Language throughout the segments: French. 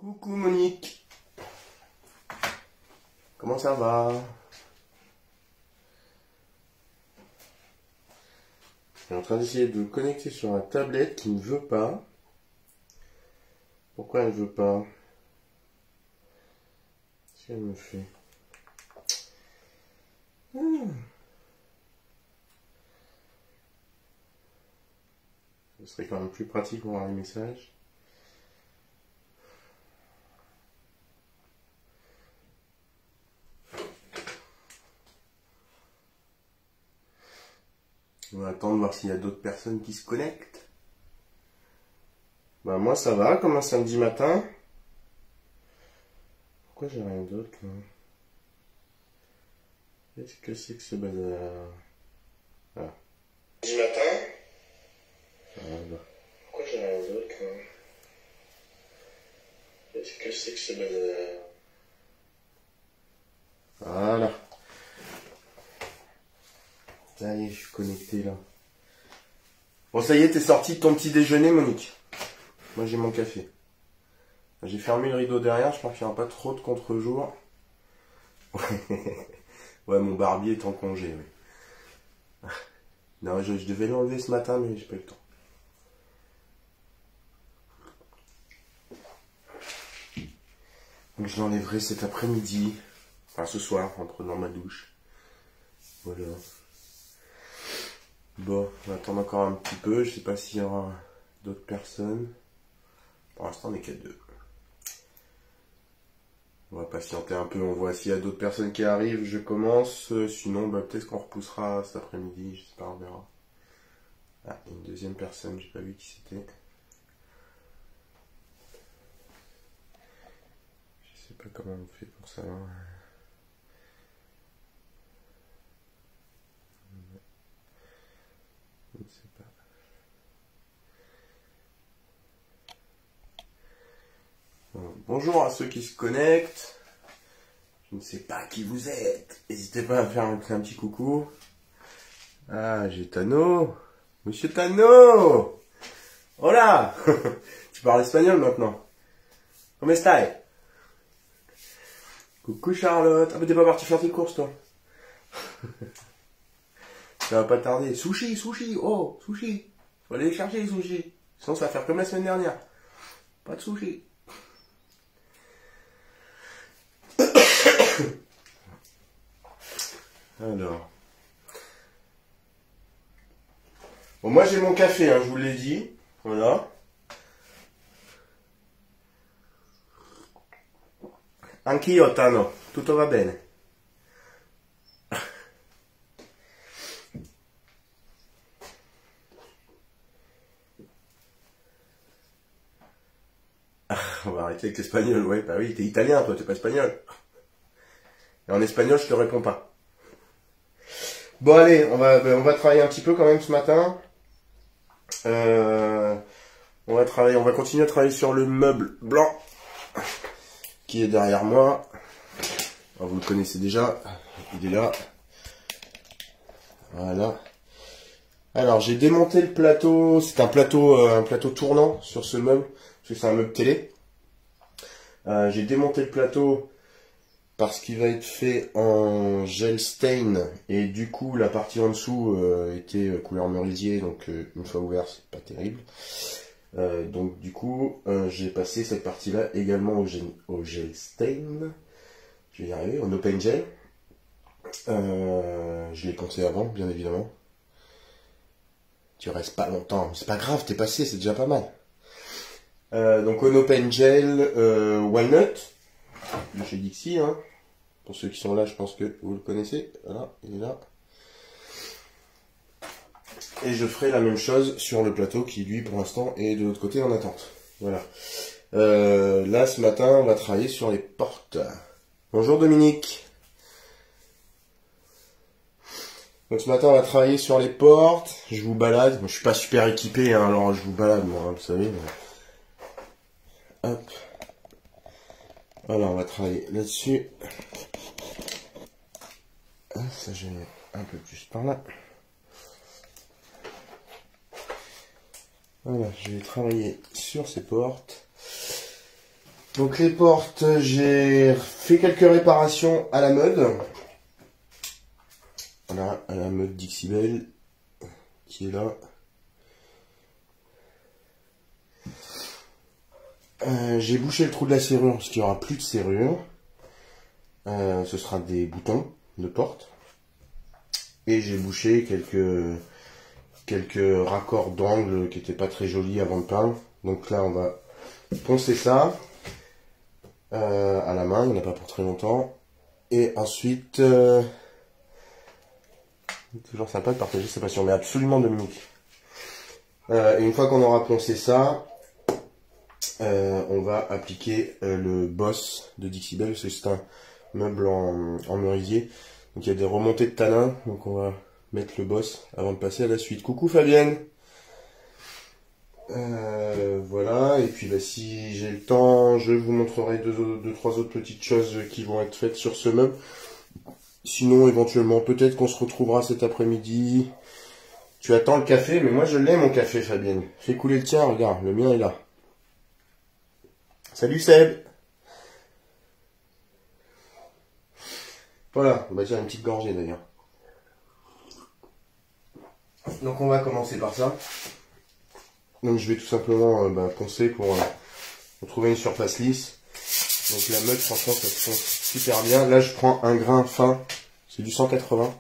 Coucou Monique, comment ça va? Je suis en train d'essayer de me connecter sur la tablette qui ne veut pas. Pourquoi elle ne veut pas? Qu'est-ce qu'elle me fait? Ce serait quand même plus pratique pour avoir les messages. On va attendre voir s'il y a d'autres personnes qui se connectent. Bah moi ça va, comme un samedi matin. Pourquoi j'ai rien d'autre là? Qu'est-ce que c'est que ce bazar? Ah. Samedi matin. Voilà. Pourquoi j'ai rien d'autre là? Qu'est-ce que c'est que ce bazar? Voilà. Ça y est, je suis connecté là. Bon, ça y est, t'es sorti de ton petit déjeuner, Monique. Moi, j'ai mon café. J'ai fermé le rideau derrière, je pense qu'il n'y aura pas trop de contre-jour. Ouais, mon barbier est en congé, oui. Non, je devais l'enlever ce matin, mais j'ai pas eu le temps. Donc, je l'enlèverai cet après-midi. Enfin, ce soir, en prenant ma douche. Voilà. Bon, on va attendre encore un petit peu. Je sais pas s'il y aura d'autres personnes. Pour l'instant, on n'est qu'à deux. On va patienter un peu. On voit s'il y a d'autres personnes qui arrivent. Je commence. Sinon, bah, peut-être qu'on repoussera cet après-midi. Je sais pas, on verra. Ah, une deuxième personne. J'ai pas vu qui c'était. Je sais pas comment on fait pour savoir. Je ne sais pas. Bonjour à ceux qui se connectent. Je ne sais pas qui vous êtes. N'hésitez pas à faire un petit coucou. Ah, j'ai Tano. Monsieur Tano. Hola. Tu parles espagnol maintenant. Comment estás? Coucou Charlotte. Ah, mais t'es pas parti faire tes courses, toi. Ça va pas tarder. Sushi, sushi. Oh, sushi. Faut aller les chercher, les sushis. Sinon, ça va faire comme la semaine dernière. Pas de sushi. Alors. Bon, moi j'ai mon café, hein, je vous l'ai dit. Voilà. Anch'io, Tano. Tutto va bene. On va arrêter avec l'espagnol, ouais, bah oui, t'es italien, toi, t'es pas espagnol. Et en espagnol, je te réponds pas. Bon, allez, on va travailler un petit peu quand même ce matin. On va continuer à travailler sur le meuble blanc qui est derrière moi. Alors, vous le connaissez déjà, il est là. Voilà. Alors, j'ai démonté le plateau, c'est un plateau tournant sur ce meuble, parce que c'est un meuble télé. J'ai démonté le plateau parce qu'il va être fait en gel stain, et du coup, la partie en dessous était couleur merisier, donc une fois ouvert, c'est pas terrible. Donc du coup, j'ai passé cette partie-là également au gel stain. Je vais y arriver, en open gel. Je l'ai pensé avant, bien évidemment. Tu restes pas longtemps, mais c'est pas grave, t'es passé, c'est déjà pas mal. Donc en open gel walnut, de chez Dixie, hein. Pour ceux qui sont là, je pense que vous le connaissez. Voilà, il est là. Et je ferai la même chose sur le plateau qui, lui, pour l'instant, est de l'autre côté en attente. Voilà. Là, ce matin, on va travailler sur les portes. Bonjour Dominique. Donc ce matin, on va travailler sur les portes. Je vous balade. Moi, je suis pas super équipé, hein, alors je vous balade, moi, hein, vous savez. Mais... Hop. Voilà, on va travailler là-dessus. Ça, je vais mettre un peu plus par là. Voilà, je vais travailler sur ces portes. Donc les portes, j'ai fait quelques réparations à la mode. Voilà, à la mode Dixibel qui est là. J'ai bouché le trou de la serrure parce qu'il n'y aura plus de serrure. Ce sera des boutons de porte. Et j'ai bouché quelques raccords d'angle qui n'étaient pas très jolis avant de peindre. Donc là on va poncer ça à la main, il n'y en a pas pour très longtemps. Et ensuite, toujours sympa de partager sa passion, mais absolument Dominique. Et une fois qu'on aura poncé ça, on va appliquer le boss de Dixibel, parce que c'est un meuble en merisier. Donc il y a des remontées de talin, donc on va mettre le boss avant de passer à la suite. Coucou Fabienne. Voilà, et puis bah, si j'ai le temps, je vous montrerai deux, trois autres petites choses qui vont être faites sur ce meuble. Sinon, éventuellement, peut-être qu'on se retrouvera cet après-midi. Tu attends le café, mais moi je l'ai mon café, Fabienne. Fais couler le tien, regarde, le mien est là. Salut Seb. Voilà, on va dire une petite gorgée d'ailleurs. Donc on va commencer par ça. Donc je vais tout simplement poncer pour trouver une surface lisse. Donc la mode, franchement, ça se ponce super bien. Là, je prends un grain fin. C'est du 180.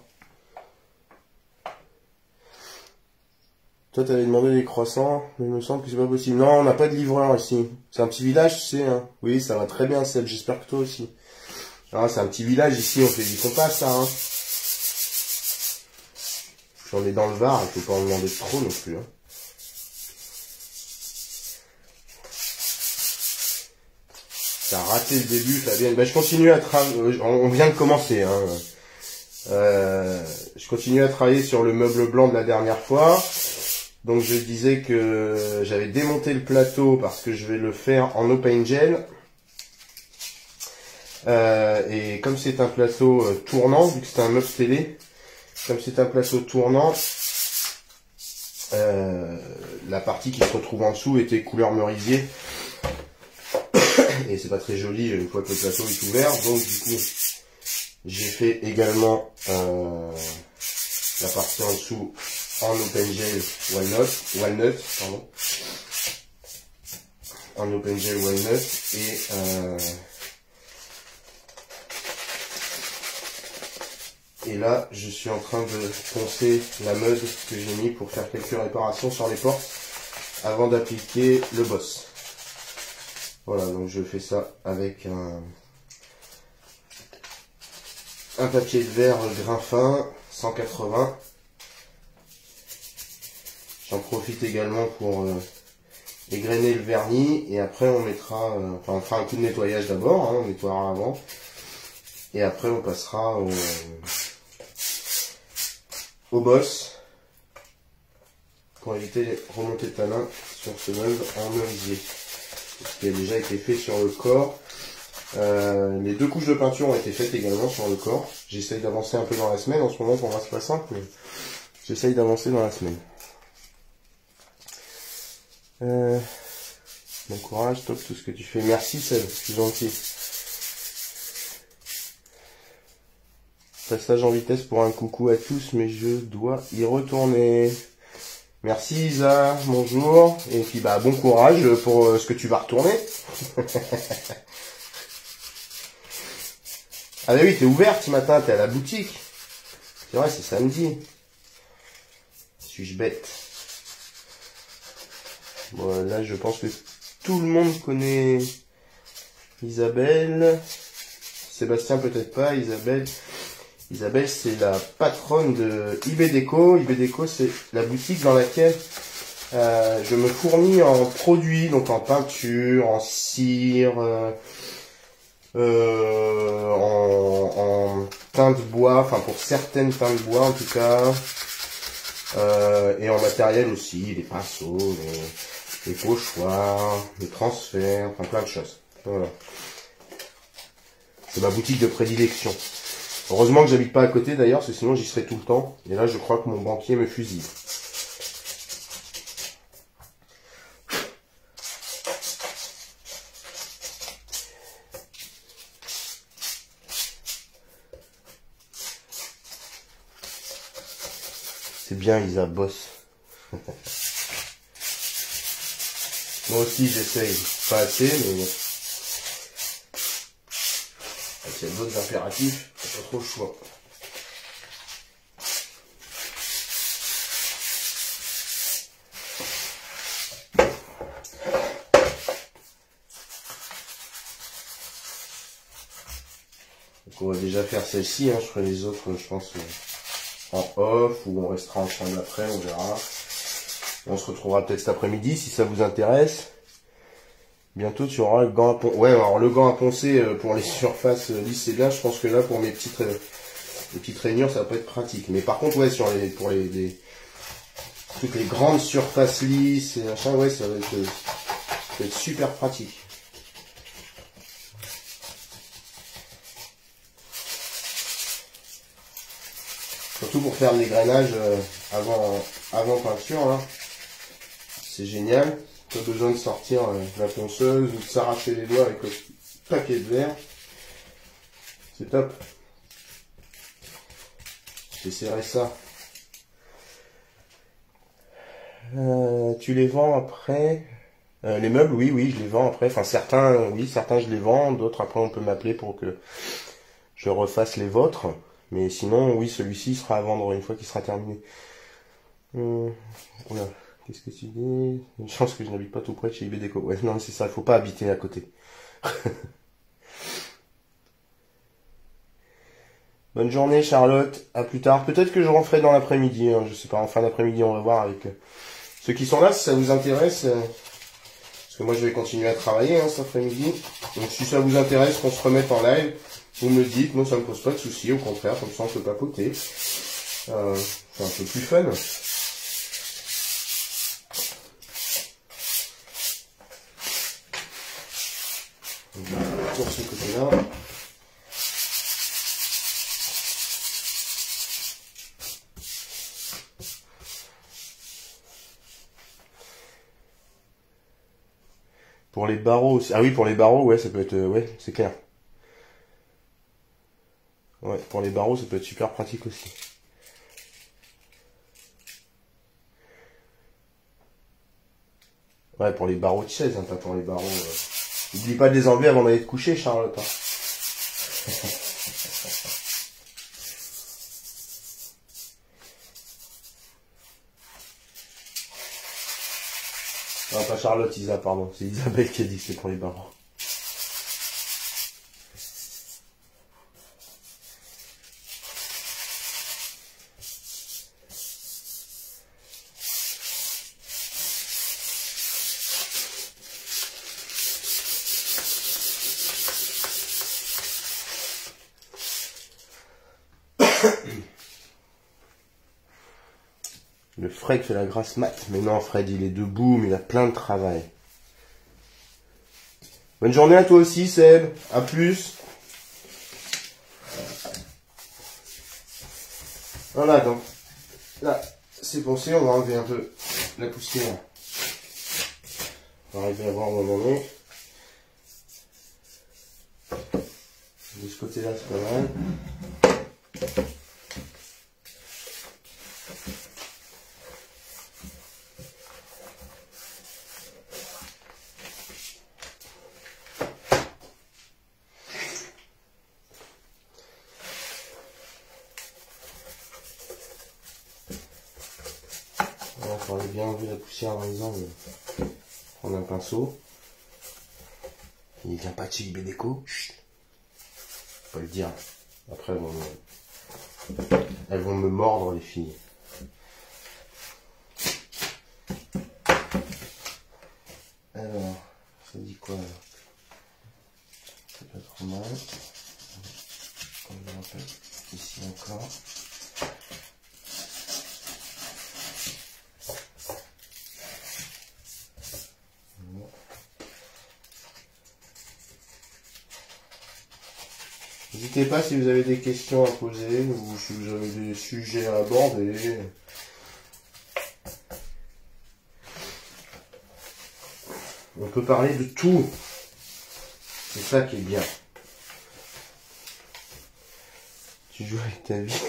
Toi, t'avais demandé des croissants, mais il me semble que c'est pas possible. Non, on n'a pas de livreur ici. C'est un petit village, tu sais. Hein. Oui, ça va très bien, Seb. J'espère que toi aussi. Ah, c'est un petit village ici. On fait du compas, ça. Hein. Puis on est dans le Var. Il faut pas en demander trop non plus. Hein. T'as raté le début, Fabienne. Bah, je continue à travailler. On vient de commencer. Hein. Je continue à travailler sur le meuble blanc de la dernière fois. Donc je disais que j'avais démonté le plateau parce que je vais le faire en open gel. Et comme c'est un plateau tournant, vu que c'est un meuble télé, comme c'est un plateau tournant, la partie qui se retrouve en dessous était couleur merisier. Et c'est pas très joli une fois que le plateau est ouvert. Donc du coup, j'ai fait également la partie en dessous en open gel walnut, pardon. En open gel walnut et là je suis en train de poncer la mode que j'ai mis pour faire quelques réparations sur les portes avant d'appliquer le boss. Voilà, donc je fais ça avec un papier de verre grain fin 180. J'en profite également pour égrainer le vernis et après on mettra, on fera un coup de nettoyage d'abord, hein, on nettoiera avant et après on passera au boss pour éviter les remontées de talin sur ce meuble en merisier, ce qui a déjà été fait sur le corps. Les 2 couches de peinture ont été faites également sur le corps. J'essaye d'avancer un peu dans la semaine. En ce moment, pour moi, c'est pas simple, mais j'essaye d'avancer dans la semaine. Bon courage, top tout ce que tu fais. Merci, Seb, c'est gentil. Passage en vitesse pour un coucou à tous, mais je dois y retourner. Merci Isa, bonjour. Et puis bah bon courage pour ce que tu vas retourner. Ah bah oui, t'es ouverte ce matin, t'es à la boutique. C'est vrai, c'est samedi. Suis-je bête? Bon, là, je pense que tout le monde connaît Isabelle. Sébastien, peut-être pas. Isabelle, c'est la patronne de IBDeco. IBDeco, c'est la boutique dans laquelle je me fournis en produits, donc en peinture, en cire, en teint de bois, enfin pour certaines teintes de bois en tout cas, et en matériel aussi, les pinceaux, les pochoirs, les transferts, enfin plein de choses. Voilà. C'est ma boutique de prédilection. Heureusement que j'habite pas à côté d'ailleurs, parce que sinon j'y serais tout le temps. Et là je crois que mon banquier me fusille. C'est bien, Isa bosse. Moi aussi, j'essaye. Pas assez, mais bon. Il y a d'autres impératifs, pas trop le choix. Donc on va déjà faire celle-ci, hein. Je ferai les autres, je pense, en off, ou on restera ensemble après, on verra. On se retrouvera peut-être cet après-midi si ça vous intéresse. Bientôt tu auras le gant à poncer. Ouais, alors le gant à poncer pour les surfaces lisses c'est bien. Je pense que là pour mes petites rainures ça va pas être pratique. Mais par contre ouais pour toutes les grandes surfaces lisses et machin, ouais ça va être super pratique. Surtout pour faire des grainages avant peinture là. C'est génial. Pas besoin de sortir la ponceuse ou de s'arracher les doigts avec le paquet de verre. C'est top. J'essaierai ça. Tu les vends après? Les meubles, oui, je les vends après. Enfin, certains, oui, certains je les vends. D'autres, après, on peut m'appeler pour que je refasse les vôtres. Mais sinon, oui, celui-ci sera à vendre une fois qu'il sera terminé. Oula. Qu'est-ce que tu dis? Une chance que je n'habite pas tout près de chez IBDéco. Ouais, non, c'est ça, il faut pas habiter à côté. Bonne journée, Charlotte. À plus tard. Peut-être que je referai dans l'après-midi. Hein, je sais pas, en fin d'après-midi, on va voir avec ceux qui sont là, si ça vous intéresse. Parce que moi, je vais continuer à travailler cet après-midi. Donc, si ça vous intéresse qu'on se remette en live, vous me le dites. Moi, ça me pose pas de soucis. Au contraire, comme ça, on peut papoter. C'est un peu plus fun. Pour ce côté-là. Pour les barreaux aussi. Ah oui, pour les barreaux, ouais, ça peut être... ouais, c'est clair. Ouais, pour les barreaux, ça peut être super pratique aussi. Ouais, pour les barreaux de chaise, hein, pas pour les barreaux... N'oublie pas de les enlever avant d'aller te coucher, Charlotte. Non, pas Charlotte, Isa, pardon. C'est Isabelle qui a dit que c'est pour les barreaux. Le Fred fait la grasse mat. Mais non, Fred, il est debout, mais il a plein de travail. Bonne journée à toi aussi, Seb. À plus. Voilà, donc. Là, c'est poncé. On va enlever un peu la poussière. On va arriver à voir où on en est. De ce côté-là, c'est pas mal. On va bien enlever la poussière dans les angles. Prendre un pinceau. Il vient pas de chez IBDéco. Chut. Faut pas le dire. Après, elles vont me mordre, les filles. Alors, ça dit quoi là? C'est pas trop mal. On va un peu ici encore. N'hésitez pas si vous avez des questions à poser ou si vous avez des sujets à aborder. On peut parler de tout. C'est ça qui est bien. Tu joues avec ta vie.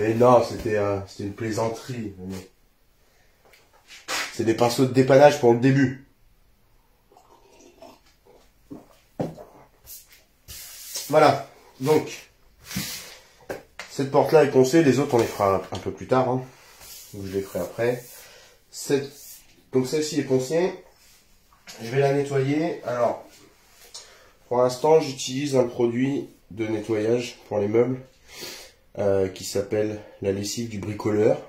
Mais non, c'était une plaisanterie. C'est des pinceaux de dépannage pour le début. Voilà, donc cette porte-là est poncée, les autres on les fera un peu plus tard, hein. Donc je les ferai après. Donc celle-ci est poncée, je vais la nettoyer. Alors, pour l'instant j'utilise un produit de nettoyage pour les meubles qui s'appelle la lessive du bricoleur.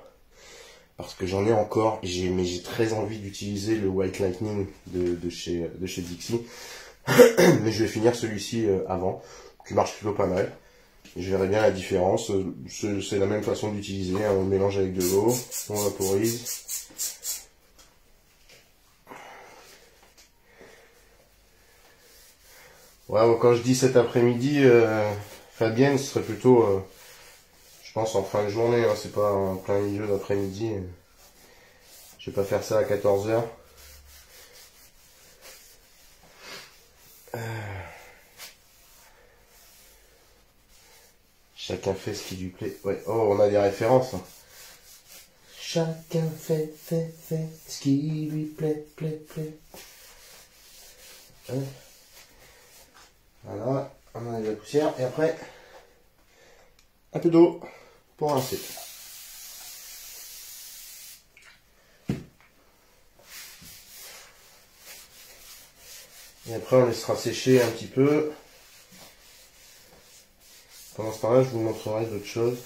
Parce que j'en ai encore, mais j'ai très envie d'utiliser le White Lightning de chez Dixie. Mais je vais finir celui-ci avant, qui marche plutôt pas mal. Je verrai bien la différence. C'est la même façon d'utiliser, hein. On mélange avec de l'eau, on vaporise. Ouais, quand je dis cet après-midi, Fabienne, ce serait plutôt, je pense, en fin de journée, hein. C'est pas en plein milieu d'après-midi. Je vais pas faire ça à 14 h. Chacun fait ce qui lui plaît. Ouais, oh, on a des références. Hein. Chacun fait ce qui lui plaît. Hein. Voilà, on enlève la poussière. Et après, un peu d'eau pour rincer. Et après, on laissera sécher un petit peu. Pendant ce temps-là, je vous montrerai d'autres choses.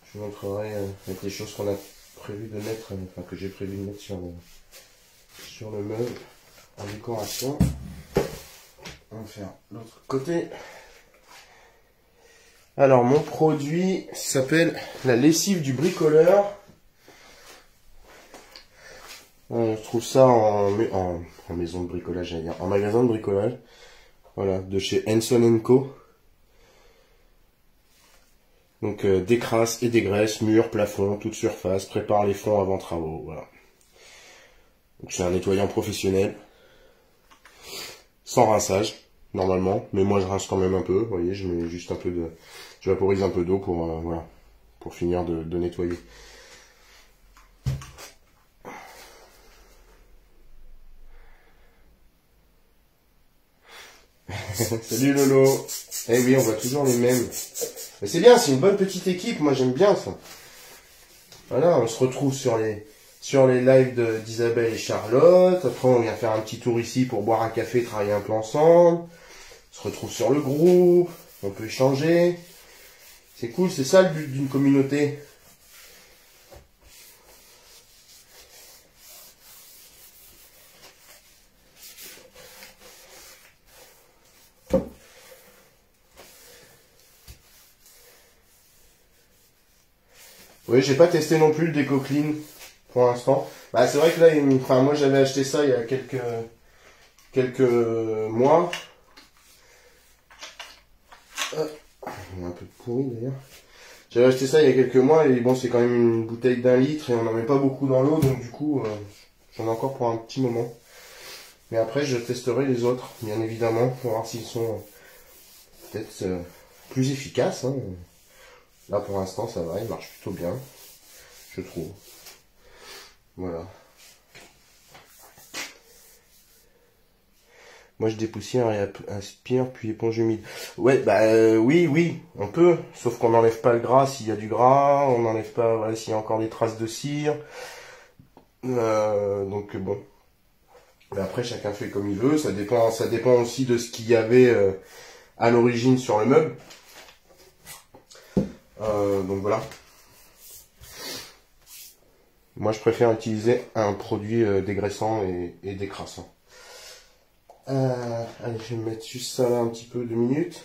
Je vous montrerai avec les choses qu'on a prévu de mettre, enfin que j'ai prévu de mettre sur le meuble en décoration. On va faire l'autre côté. Alors, mon produit s'appelle la lessive du bricoleur. Je trouve ça en maison de bricolage, j'allais dire, en magasin de bricolage. Voilà, de chez Henson & Co. Donc décrasse et dégraisse, mur, plafond, toute surface, prépare les fonds avant travaux, voilà. Donc c'est un nettoyant professionnel, sans rinçage, normalement, mais moi je rince quand même un peu, vous voyez, je mets juste un peu je vaporise un peu d'eau pour, voilà, pour finir de nettoyer. Salut Lolo. Eh oui, on voit toujours les mêmes. Mais c'est bien, c'est une bonne petite équipe, moi j'aime bien ça. Voilà, on se retrouve sur les lives d'Isabelle et Charlotte. Après on vient faire un petit tour ici pour boire un café, travailler un peu ensemble. On se retrouve sur le groupe, on peut échanger. C'est cool, c'est ça le but d'une communauté. Oui, j'ai pas testé non plus le Déco Clean pour l'instant. Bah, c'est vrai que là, enfin, moi j'avais acheté ça il y a quelques mois. Il y a un peu de pourri d'ailleurs. J'avais acheté ça il y a quelques mois et bon, c'est quand même une bouteille d'1 litre et on n'en met pas beaucoup dans l'eau, donc du coup, j'en ai encore pour un petit moment. Mais après, je testerai les autres, bien évidemment, pour voir s'ils sont peut-être plus efficaces. Hein. Là, pour l'instant, ça va, il marche plutôt bien, je trouve. Voilà. Moi, je dépoussière et aspire, puis éponge humide. Ouais, bah oui, on peut. Sauf qu'on n'enlève pas le gras s'il y a du gras. On n'enlève pas, voilà, s'il y a encore des traces de cire. Donc bon. Mais après, chacun fait comme il veut. Ça dépend aussi de ce qu'il y avait à l'origine sur le meuble. Donc voilà. Moi, je préfère utiliser un produit dégraissant et décrassant. Allez, je vais mettre juste ça là un petit peu, 2 minutes.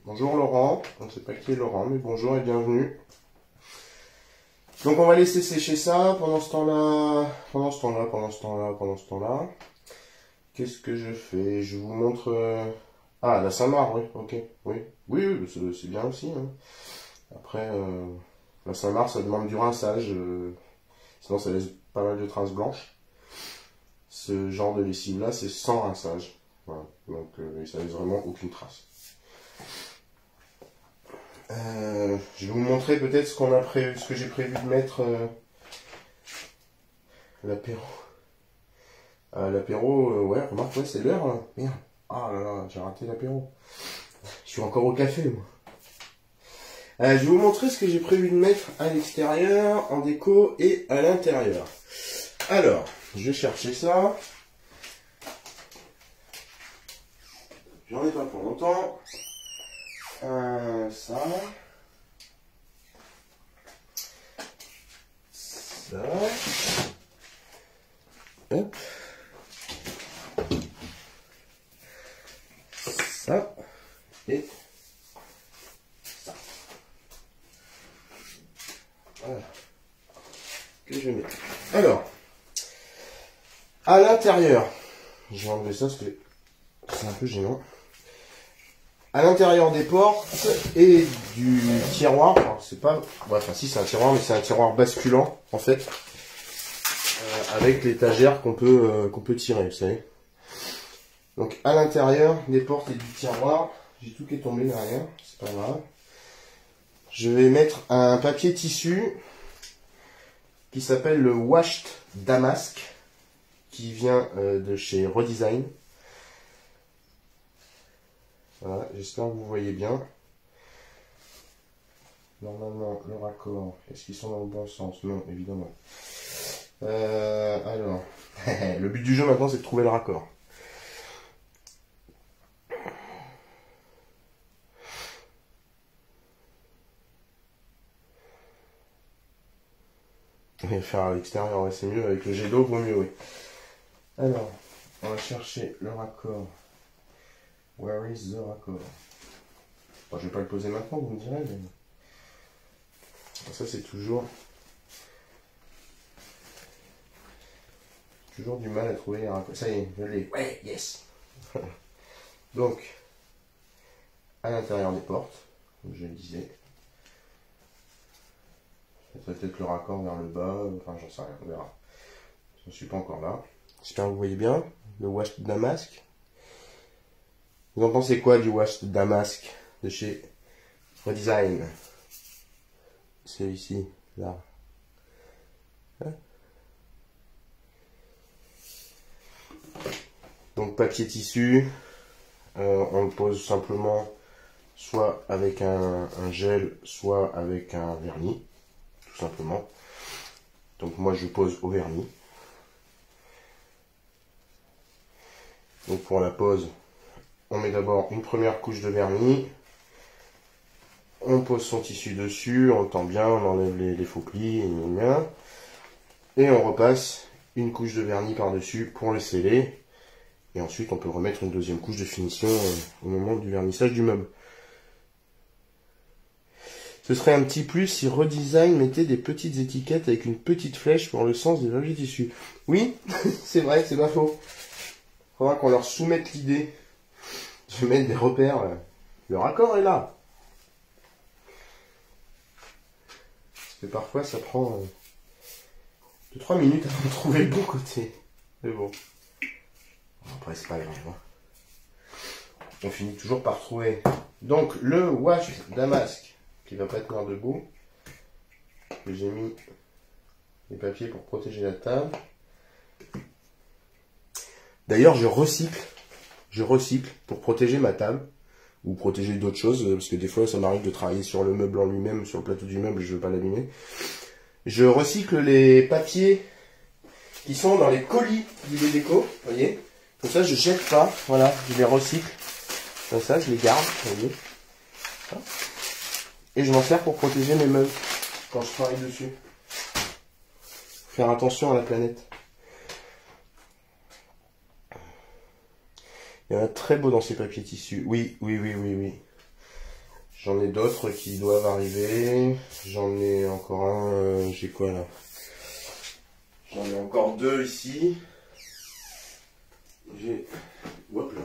Bonjour Laurent, on ne sait pas qui est Laurent, mais bonjour et bienvenue. Donc on va laisser sécher ça pendant ce temps-là. Qu'est-ce que je fais? Je vous montre... Ah, la Saint-Marc, oui, ok, oui, c'est bien aussi. Hein. Après, la Saint-Marc, ça demande du rinçage, sinon ça laisse pas mal de traces blanches. Ce genre de lessive là, c'est sans rinçage. Voilà. Donc ça laisse vraiment aucune trace. Je vais vous montrer peut-être ce que j'ai prévu de mettre l'apéro. L'apéro, ouais, remarque, ouais, c'est l'heure là. Merde. Ah là là, j'ai raté l'apéro. Je suis encore au café, moi. Je vais vous montrer ce que j'ai prévu de mettre à l'extérieur, en déco et à l'intérieur. Alors, je vais chercher ça. J'en ai pas pour longtemps. Ça. Ça. Hop. Ça. Et ça. Voilà. Que je vais mettre. Alors. À l'intérieur. Je vais enlever ça parce que c'est un peu gênant. À l'intérieur des portes et du tiroir, alors c'est pas, ouais, enfin si c'est un tiroir, mais c'est un tiroir basculant en fait, avec l'étagère qu'on peut tirer, vous savez. Donc à l'intérieur des portes et du tiroir, j'ai tout qui est tombé derrière, c'est pas grave. Je vais mettre un papier tissu qui s'appelle le Washed Damask, qui vient de chez Redesign. Voilà, j'espère que vous voyez bien. Normalement, le raccord, est-ce qu'ils sont dans le bon sens? Non, évidemment. Alors, le but du jeu maintenant, c'est de trouver le raccord. Et faire à l'extérieur, ouais, c'est mieux. Avec le jet d'eau, vaut mieux, oui. Alors, on va chercher le raccord. Where is the raccord? Bon, je vais pas le poser maintenant, vous me direz, mais... Ça, c'est toujours du mal à trouver les raccords. Ça y est, je l'ai. Ouais, yes. Donc, à l'intérieur des portes, comme je le disais. Ça peut-être le raccord vers le bas, enfin j'en sais rien, on verra. Je ne suis pas encore là. J'espère que vous voyez bien le Washed Damask. Vous en pensez quoi du Washed Damask de chez Redesign? Celui-ci, là. Hein? Donc papier tissu, on le pose simplement soit avec un gel, soit avec un vernis, tout simplement. Donc moi je pose au vernis. Donc pour la pose, on met d'abord une première couche de vernis, on pose son tissu dessus, on le tend bien, on enlève les faux plis, et on repasse une couche de vernis par-dessus pour le sceller. Et ensuite on peut remettre une deuxième couche de finition au moment du vernissage du meuble. Ce serait un petit plus si Redesign mettait des petites étiquettes avec une petite flèche pour le sens des objets tissus. Oui, c'est vrai, c'est pas faux. Il faudra qu'on leur soumette l'idée de mettre des repères. Le raccord est là. Parce que parfois ça prend 2-3 minutes avant de trouver le bon côté. Mais bon. Après c'est pas grave. On finit toujours par trouver. Donc le Washed Damask qui va pas tenir debout. Que j'ai mis les papiers pour protéger la table. D'ailleurs je recycle pour protéger ma table. Ou protéger d'autres choses, parce que des fois ça m'arrive de travailler sur le meuble en lui-même, sur le plateau du meuble, je veux pas l'abîmer. Je recycle les papiers qui sont dans les colis du déco, vous voyez. Comme ça je jette pas, voilà, je les recycle. Comme ça je les garde, vous voyez. Et je m'en sers pour protéger mes meubles quand je travaille dessus. Faire attention à la planète. Il y en a très beau dans ces papiers tissus. Oui. J'en ai d'autres qui doivent arriver. J'en ai encore un. J'ai quoi là? J'en ai encore deux ici. J'ai... Hop là.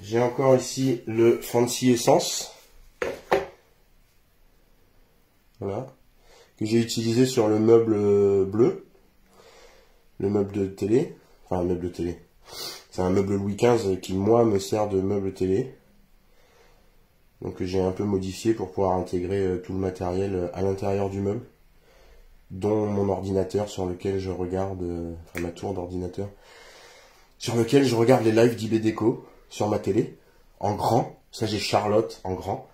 J'ai encore ici le Fancy Essence. que j'ai utilisé sur le meuble bleu, le meuble de télé, enfin un meuble de télé. C'est un meuble Louis XV qui moi me sert de meuble télé. Donc j'ai un peu modifié pour pouvoir intégrer tout le matériel à l'intérieur du meuble, dont mon ordinateur sur lequel je regarde, enfin ma tour d'ordinateur, sur lequel je regarde les lives d'IBDeco sur ma télé, en grand. Ça j'ai Charlotte en grand.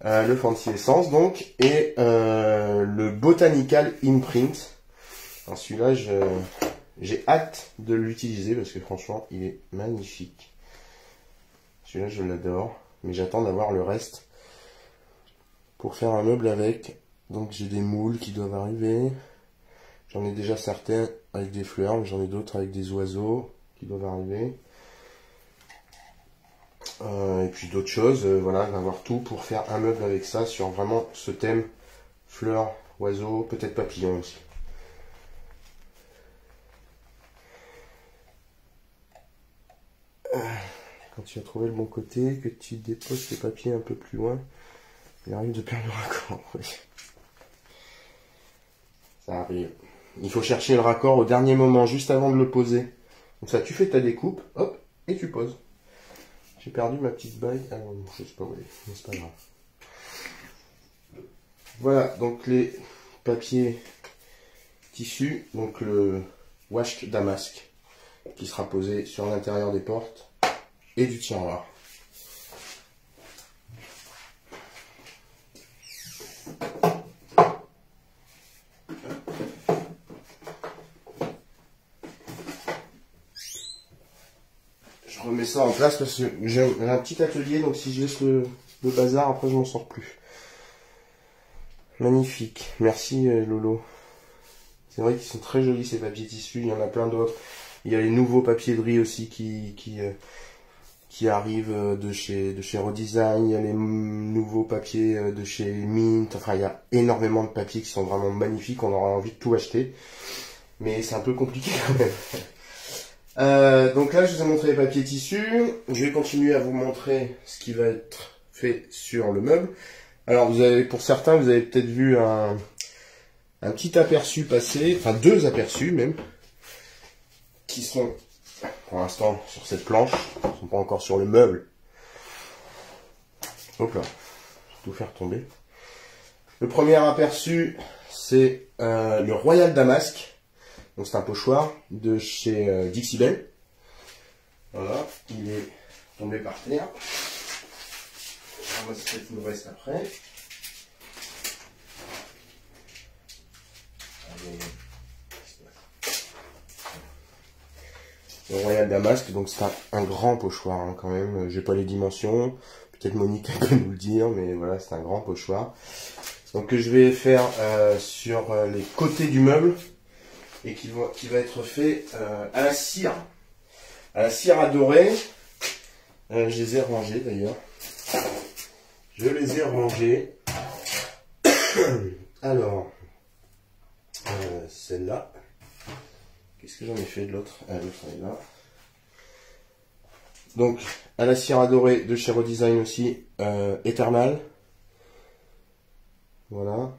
Le Fancy Essence donc, et le Botanical Imprint. Alors celui-là, j'ai hâte de l'utiliser parce que franchement, il est magnifique. Celui-là, je l'adore, mais j'attends d'avoir le reste pour faire un meuble avec. Donc j'ai des moules qui doivent arriver. J'en ai déjà certains avec des fleurs, mais j'en ai d'autres avec des oiseaux qui doivent arriver. Et puis d'autres choses, voilà, d'avoir tout pour faire un meuble avec ça, sur vraiment ce thème, fleurs, oiseaux, peut-être papillons aussi. Quand tu as trouvé le bon côté, que tu déposes tes papiers un peu plus loin, il arrive de perdre le raccord. Oui. Ça arrive. Il faut chercher le raccord au dernier moment, juste avant de le poser. Donc ça, tu fais ta découpe, hop, et tu poses. J'ai perdu ma petite bague. Alors, je sais pas où elle est, mais c'est pas grave. Voilà, donc les papiers tissus, donc le washed damask, qui sera posé sur l'intérieur des portes et du tiroir. Je remets ça en place parce que j'ai un petit atelier, donc si je laisse le bazar, après je m'en sors plus. Magnifique, merci Lolo. C'est vrai qu'ils sont très jolis ces papiers tissus, il y en a plein d'autres. Il y a les nouveaux papiers de riz aussi qui arrivent de chez Redesign. Il y a les nouveaux papiers de chez Mint. Enfin, il y a énormément de papiers qui sont vraiment magnifiques. On aura envie de tout acheter. Mais c'est un peu compliqué quand même. Donc là, je vous ai montré les papiers tissus. Je vais continuer à vous montrer ce qui va être fait sur le meuble. Alors, pour certains, vous avez peut-être vu un petit aperçu passer, enfin 2 aperçus même, qui sont pour l'instant sur cette planche, ils ne sont pas encore sur le meuble. Hop là, je vais tout faire tomber. Le premier aperçu, c'est le Royal Damask. Donc c'est un pochoir de chez Dixie Belle. Voilà, il est tombé par terre. On va se faire tout le reste après. Le Royal Damask, donc c'est un grand pochoir hein, quand même. J'ai pas les dimensions, peut-être Monique peut nous le dire, mais voilà, c'est un grand pochoir. Donc que je vais faire sur les côtés du meuble et qui va être fait à la cire. À la cire à dorer. Je les ai rangés d'ailleurs. Je les ai rangés. Alors, celle-là. Qu'est-ce que j'en ai fait de l'autre? L'autre elle est là. Donc, à la cire à dorer de chez Redesign aussi, Eternal. Voilà.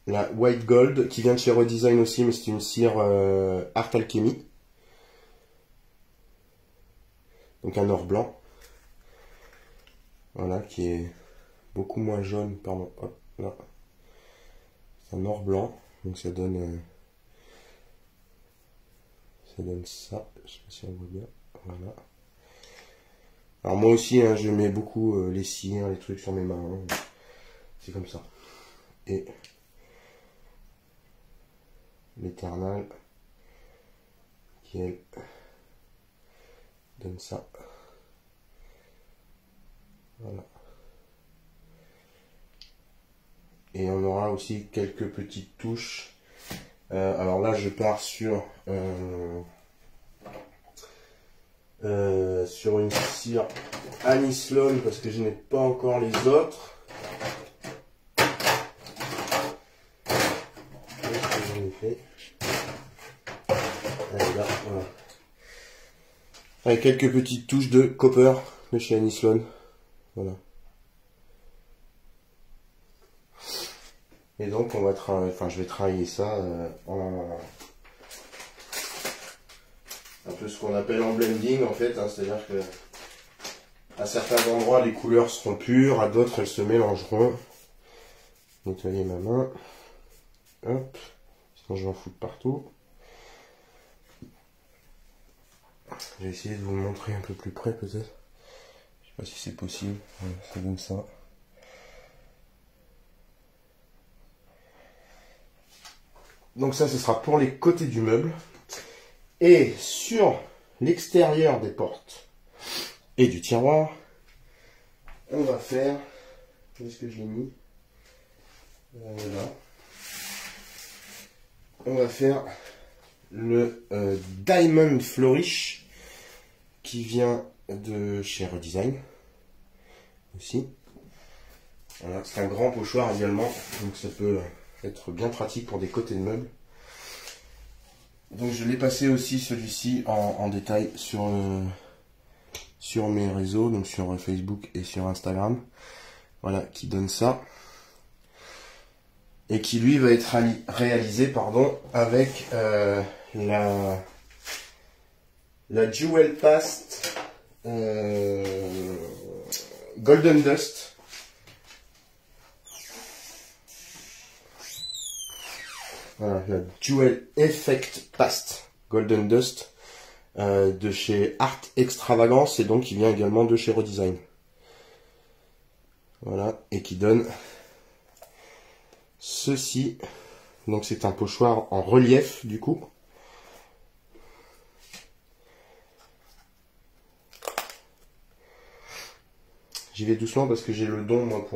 La White Gold qui vient de chez Redesign aussi, mais c'est une cire Art Alchemy. Donc un or blanc. Voilà, qui est beaucoup moins jaune, pardon. Hop, là. C'est un or blanc, donc ça donne ça. Je sais pas si on voit bien. Voilà. Alors moi aussi, hein, je mets beaucoup les cires, les trucs sur mes mains. Hein. C'est comme ça. Et l'Eternal qui elle donne ça. Voilà. Et on aura aussi quelques petites touches. Alors là, je pars sur une cire Annie Sloan parce que je n'ai pas encore les autres. J'en ai fait. Là, voilà. Avec quelques petites touches de copper de chez Annie Sloan. Voilà. Et donc on va je vais travailler ça en un peu ce qu'on appelle en blending en fait, hein, c'est-à-dire que à certains endroits les couleurs seront pures, à d'autres elles se mélangeront. Nettoyer ma main, hop, sinon je vais en foutre partout. Je vais essayer de vous le montrer un peu plus près peut-être. Je sais pas si c'est possible, voilà, ça donne ça. Donc ça, ce sera pour les côtés du meuble. Et sur l'extérieur des portes et du tiroir, on va faire... Où est-ce que je l'ai mis? Voilà. On va faire le Diamond Flourish qui vient de chez Redesign aussi. Voilà, c'est un grand pochoir également, donc ça peut être bien pratique pour des côtés de meubles. Donc je l'ai passé aussi celui-ci en détail sur mes réseaux, donc sur Facebook et sur Instagram. Voilà, qui donne ça. Et qui lui va être réalisé avec la Jewel Past Golden Dust. Voilà, la Jewel Effect Past Golden Dust de chez Art Extravagance et donc qui vient également de chez Redesign. Voilà, et qui donne ceci. Donc c'est un pochoir en relief du coup. J'y vais doucement parce que j'ai le don moi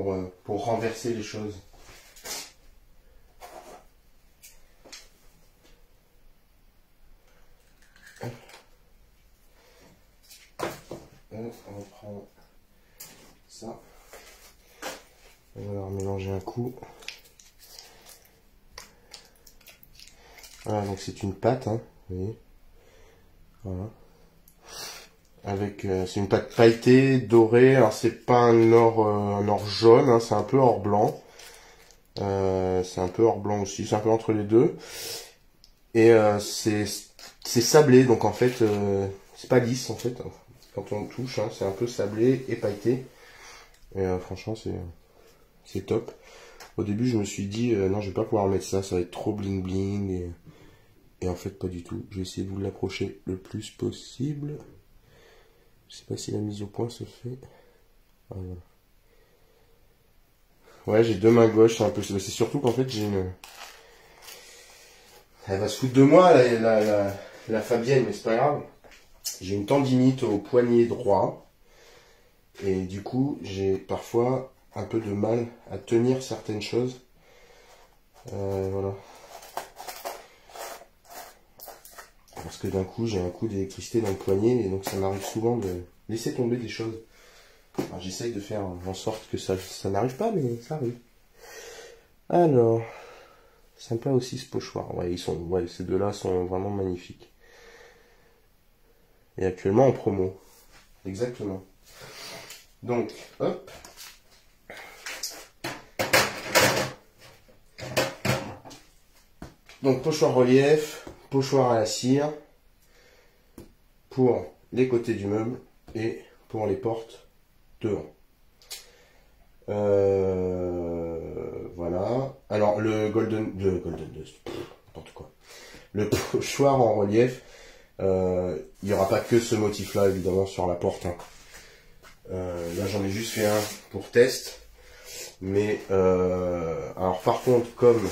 pour renverser les choses. On va prendre ça. On va leur mélanger un coup. Voilà, donc c'est une pâte, hein, vous voyez. Voilà. Avec, c'est une pâte pailletée, dorée. Alors c'est pas un or jaune, hein, c'est un peu or blanc. C'est un peu or blanc aussi, c'est un peu entre les deux. Et c'est sablé, donc en fait, c'est pas lisse en fait. Quand on touche, hein, c'est un peu sablé et pailleté. Et franchement, c'est top. Au début, je me suis dit, non, je vais pas pouvoir mettre ça, ça va être trop bling bling. Et en fait, pas du tout. Je vais essayer de vous l'approcher le plus possible. Je sais pas si la mise au point se fait. Voilà. Ouais, j'ai deux mains gauches, c'est un peu. C'est surtout qu'en fait, j'ai une. Elle va se foutre de moi, la Fabienne, mais c'est pas grave. J'ai une tendinite au poignet droit. Et du coup, j'ai parfois un peu de mal à tenir certaines choses. Voilà. Parce que d'un coup, j'ai un coup d'électricité dans le poignet, et donc ça m'arrive souvent de laisser tomber des choses. J'essaye de faire en sorte que ça n'arrive pas, mais ça arrive. Alors, sympa aussi ce pochoir. Ouais, ces deux-là sont vraiment magnifiques. Et actuellement en promo. Exactement. Donc, hop. Donc, pochoir relief, pochoir à la cire, pour les côtés du meuble et pour les portes devant. Voilà. Alors, le Golden Dust, n'importe quoi. Le pochoir en relief, il n'y aura pas que ce motif-là, évidemment, sur la porte. Hein. Là, j'en ai juste fait un pour test. Mais, alors par contre, comme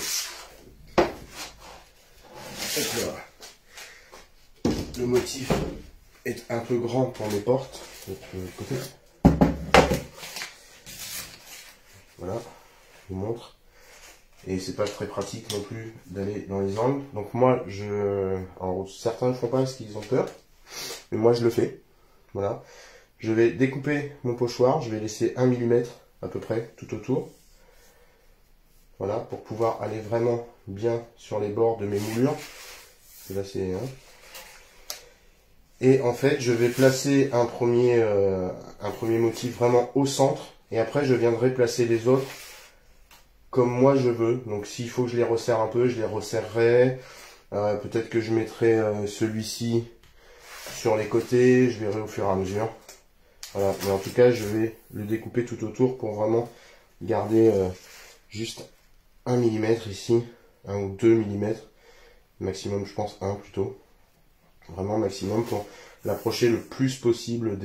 le motif est un peu grand pour mes portes, donc, côté. Voilà, je vous montre. Et c'est pas très pratique non plus d'aller dans les angles. Donc moi, alors, certains ne font pas parce qu'ils ont peur. Mais moi, je le fais. Voilà. Je vais découper mon pochoir. Je vais laisser 1 mm à peu près tout autour. Voilà, pour pouvoir aller vraiment bien sur les bords de mes moulures. Et là, c'est... Hein. Et en fait, je vais placer un premier motif vraiment au centre. Et après, je viendrai placer les autres comme moi je veux. Donc s'il faut que je les resserre un peu, je les resserrerai. Peut-être que je mettrai celui-ci sur les côtés, je verrai au fur et à mesure. Voilà, mais en tout cas je vais le découper tout autour pour vraiment garder juste 1 mm ici, 1 ou 2 mm, maximum je pense 1 plutôt. Vraiment maximum pour l'approcher le plus possible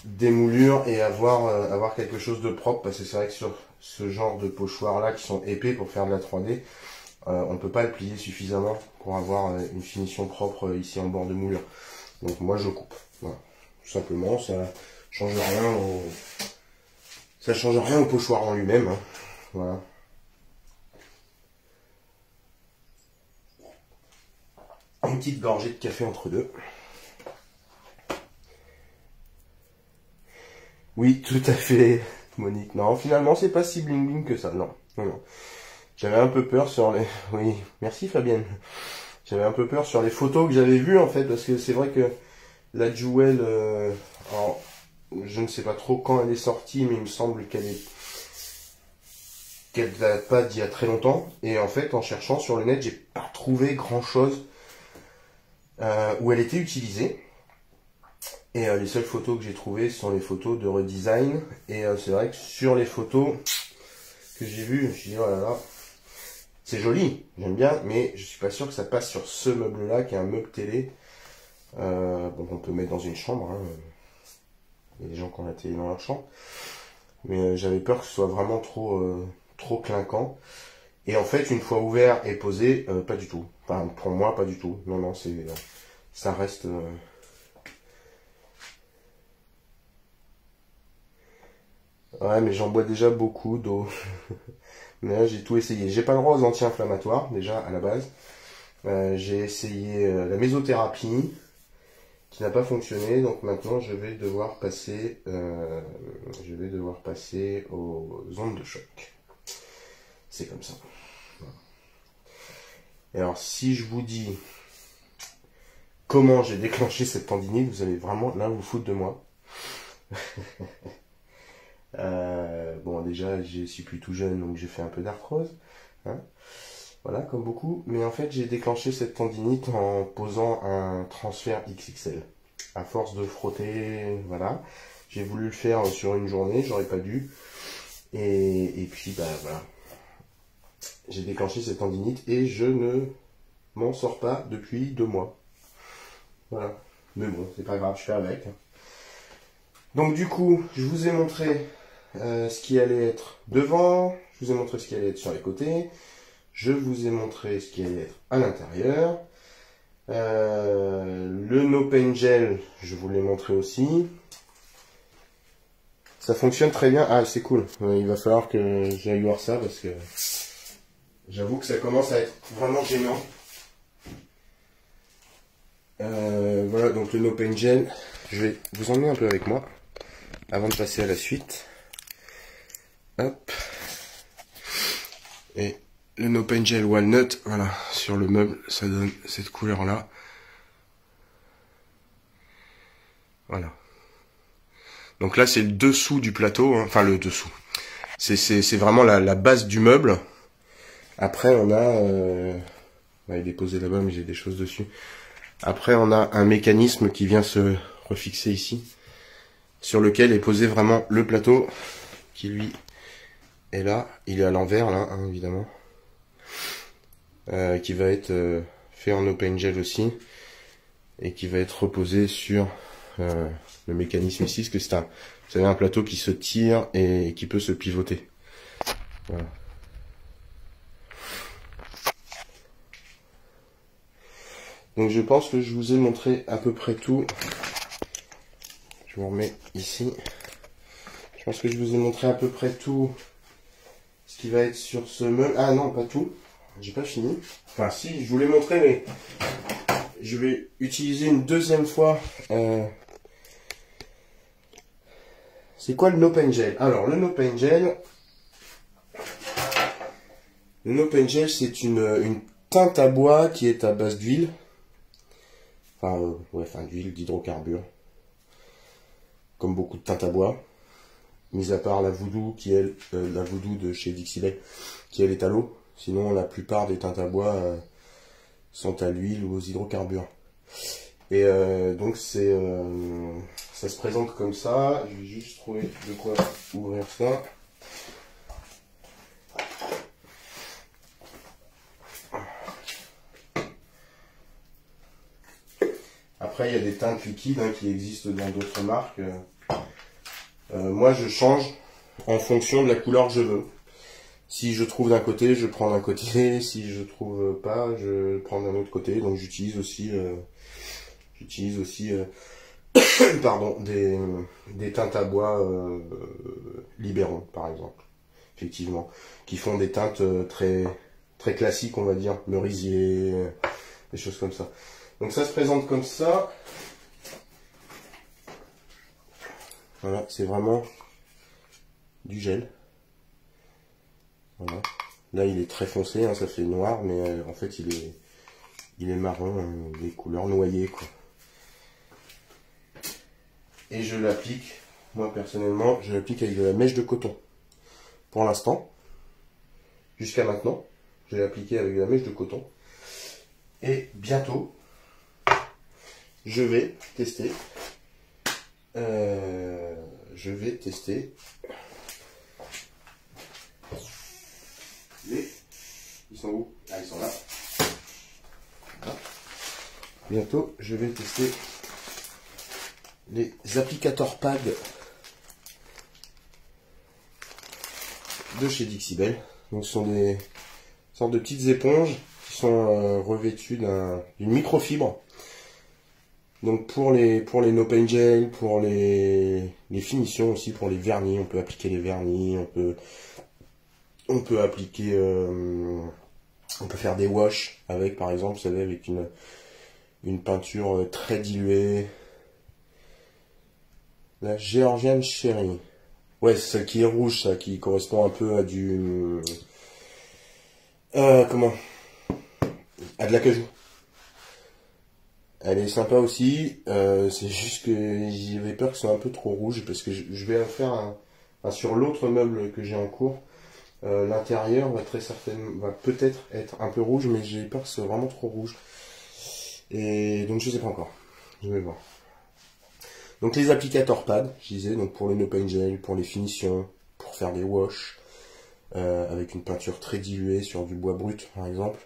des moulures et avoir quelque chose de propre, parce que c'est vrai que sur ce genre de pochoirs là qui sont épais pour faire de la 3D, on ne peut pas le plier suffisamment pour avoir une finition propre ici en bord de moulure. Donc moi je coupe. Voilà. Tout simplement, ça change rien au pochoir en lui-même. Hein. Voilà. Une petite gorgée de café entre deux. Oui, tout à fait, Monique. Non, finalement, c'est pas si bling bling que ça. Non, non, non. J'avais un peu peur sur les... Oui, merci Fabienne. J'avais un peu peur sur les photos que j'avais vues, en fait, parce que c'est vrai que la Jewel... alors, je ne sais pas trop quand elle est sortie, mais il me semble qu'elle date pas d'il y a très longtemps. Et en fait, en cherchant sur le net, j'ai pas trouvé grand-chose où elle était utilisée. Et les seules photos que j'ai trouvées sont les photos de redesign. Et c'est vrai que sur les photos que j'ai vues, je me suis dit, oh là là, c'est joli, j'aime bien, mais je suis pas sûr que ça passe sur ce meuble-là, qui est un meuble télé. Bon, on peut mettre dans une chambre. Hein. Il y a des gens qui ont la télé dans leur chambre. Mais j'avais peur que ce soit vraiment trop clinquant. Et en fait, une fois ouvert et posé, pas du tout. Enfin, pour moi, pas du tout. Non, non, ça reste... Ouais, mais j'en bois déjà beaucoup d'eau. Mais là, j'ai tout essayé. J'ai pas le droit aux anti-inflammatoires, déjà, à la base. J'ai essayé la mésothérapie, qui n'a pas fonctionné. Donc maintenant, je vais devoir passer aux ondes de choc. C'est comme ça. Et alors, si je vous dis comment j'ai déclenché cette tendinite, vous allez vraiment là vous foutre de moi. Bon, déjà, je suis plus tout jeune, donc j'ai fait un peu d'arthrose. Hein, voilà, comme beaucoup. Mais en fait, j'ai déclenché cette tendinite en posant un transfert XXL. À force de frotter, voilà. J'ai voulu le faire sur une journée, j'aurais pas dû. Et puis, bah voilà. J'ai déclenché cette tendinite et je ne m'en sors pas depuis 2 mois. Voilà. Mais bon, c'est pas grave, je fais avec. Donc du coup, je vous ai montré ce qui allait être devant, je vous ai montré ce qui allait être sur les côtés, je vous ai montré ce qui allait être à l'intérieur. Le No Pain Gel, je vous l'ai montré aussi. Ça fonctionne très bien. Ah, c'est cool. Il va falloir que j'aille voir ça parce que j'avoue que ça commence à être vraiment gênant. Voilà, donc le No Pain Gel, je vais vous emmener un peu avec moi avant de passer à la suite. Hop. Et le No Pain Gel Walnut, voilà, sur le meuble, ça donne cette couleur-là. Voilà. Donc là, c'est le dessous du plateau, hein. Enfin le dessous. C'est vraiment la base du meuble. Après, on a... il est posé là-bas, mais j'ai des choses dessus. Après, on a un mécanisme qui vient se refixer ici, sur lequel est posé vraiment le plateau, qui lui est là. Il est à l'envers, là, hein, évidemment. Qui va être fait en No Pain Gel aussi, et qui va être reposé sur le mécanisme ici, parce que c'est vous savez, un plateau qui se tire et qui peut se pivoter. Voilà. Donc je pense que je vous ai montré à peu près tout. Je vous remets ici. Je pense que je vous ai montré à peu près tout ce qui va être sur ce meuble. Ah non, pas tout. J'ai pas fini. Enfin si, je vous l'ai montré, mais je vais utiliser une deuxième fois. C'est quoi le No Pain Gel? Alors le No Pain Gel. Le No Pain Gel, c'est une teinte à bois qui est à base d'huile. Enfin, d'huile, d'hydrocarbures. Comme beaucoup de teintes à bois. mis à part la Voodoo, qui elle, la Voodoo de chez Dixie Belle, qui elle est à l'eau. Sinon, la plupart des teintes à bois sont à l'huile ou aux hydrocarbures. Et donc ça se présente comme ça. Je vais juste trouver de quoi ouvrir ça. Après, il y a des teintes liquides qui existent dans d'autres marques. Moi, je change en fonction de la couleur que je veux. Si je trouve d'un côté, je prends d'un côté. Si je trouve pas, je prends d'un autre côté. Donc, j'utilise aussi pardon, des teintes à bois Libéron, par exemple, effectivement, qui font des teintes très classiques, on va dire, merisier, des choses comme ça. Donc ça se présente comme ça. Voilà, c'est vraiment du gel. Voilà. Là, il est très foncé, hein, ça fait noir, mais en fait, il est marron, des couleurs noyées, quoi. Et je l'applique, moi personnellement, je l'applique avec de la mèche de coton. Pour l'instant, jusqu'à maintenant, je l'ai appliqué avec de la mèche de coton. Et bientôt, je vais tester. Ils sont où? Ah, ils sont là. Voilà. Bientôt, je vais tester les applicateurs pads de chez Dixie Belle. Donc, ce sont des sortes de petites éponges qui sont revêtues d'une microfibre. Donc pour les no paint gel, pour les finitions aussi, pour les vernis, on peut appliquer les vernis, on peut appliquer, on peut faire des washes avec, par exemple, vous savez, avec une peinture très diluée. La Georgian Cherry. Ouais, c'est celle qui est rouge, ça, qui correspond un peu à du, comment? À de l'acajou. Elle est sympa aussi, c'est juste que j'avais peur que ce soit un peu trop rouge, parce que je vais faire sur l'autre meuble que j'ai en cours. L'intérieur va peut-être être un peu rouge, mais j'ai peur que ce soit vraiment trop rouge. Et donc je sais pas encore, je vais voir. Donc les applicateurs pads, je disais, donc pour le no paint gel, pour les finitions, pour faire des washes, avec une peinture très diluée sur du bois brut par exemple.